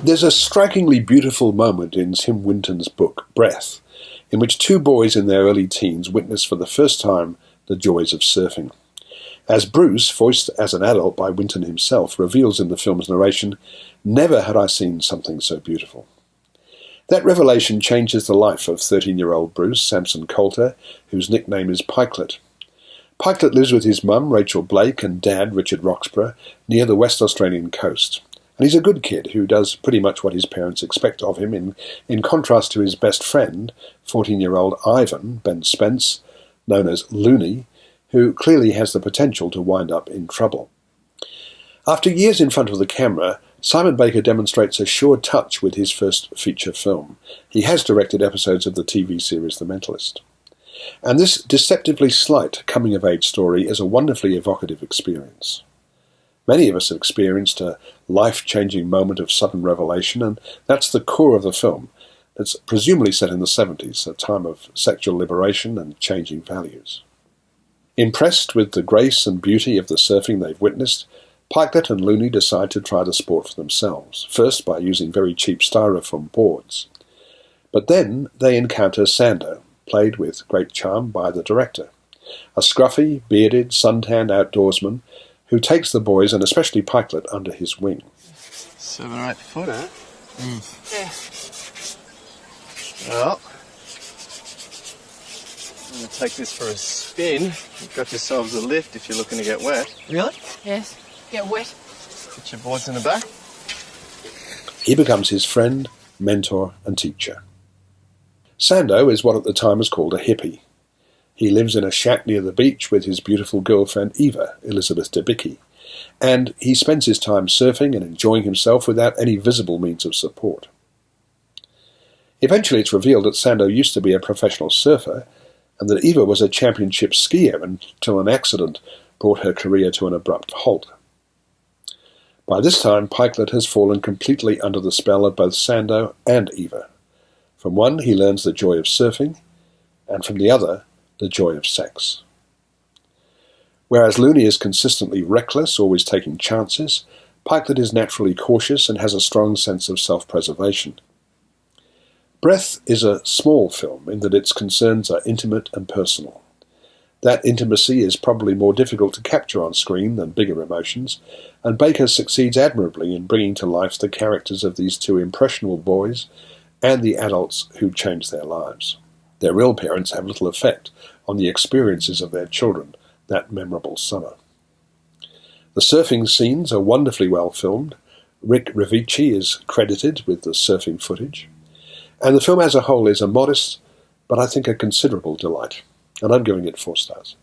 There's a strikingly beautiful moment in Tim Winton's book, Breath, in which two boys in their early teens witness for the first time the joys of surfing. As Bruce, voiced as an adult by Winton himself, reveals in the film's narration, "Never had I seen something so beautiful." That revelation changes the life of 13-year-old Bruce Sampson Coulter, whose nickname is Pikelet. Pikelet lives with his mum, Rachel Blake, and dad, Richard Roxburgh, near the West Australian coast. And he's a good kid who does pretty much what his parents expect of him, in contrast to his best friend, 14-year-old Ivan, Ben Spence, known as Looney, who clearly has the potential to wind up in trouble. After years in front of the camera, Simon Baker demonstrates a sure touch with his first feature film. He has directed episodes of the TV series The Mentalist. And this deceptively slight coming-of-age story is a wonderfully evocative experience. Many of us have experienced a life-changing moment of sudden revelation, and that's the core of the film. It's presumably set in the 70s, a time of sexual liberation and changing values. Impressed with the grace and beauty of the surfing they've witnessed, Pikelet and Looney decide to try the sport for themselves, first by using very cheap styrofoam boards. But then they encounter Sando, played with great charm by the director, a scruffy, bearded, suntanned outdoorsman who takes the boys, and especially Pikelet, under his wing. 7 or 8 foot, eh? Yeah. Well, I'm going to take this for a spin. You've got yourselves a lift if you're looking to get wet. Really? Yes. Get wet. Put your boards in the back. He becomes his friend, mentor, and teacher. Sando is what at the time was called a hippie. He lives in a shack near the beach with his beautiful girlfriend Eva, Elizabeth Debicki, and he spends his time surfing and enjoying himself without any visible means of support. Eventually it's revealed that Sando used to be a professional surfer, and that Eva was a championship skier until an accident brought her career to an abrupt halt. By this time, Pikelet has fallen completely under the spell of both Sando and Eva. From one, he learns the joy of surfing, and from the other, the joy of sex. Whereas Looney is consistently reckless, always taking chances, Pikelet is naturally cautious and has a strong sense of self-preservation. Breath is a small film in that its concerns are intimate and personal. That intimacy is probably more difficult to capture on screen than bigger emotions, and Baker succeeds admirably in bringing to life the characters of these two impressionable boys and the adults who change their lives. Their real parents have little effect on the experiences of their children that memorable summer. The surfing scenes are wonderfully well filmed. Rick Rivici is credited with the surfing footage. And the film as a whole is a modest, but I think a considerable delight. And I'm giving it 4 stars.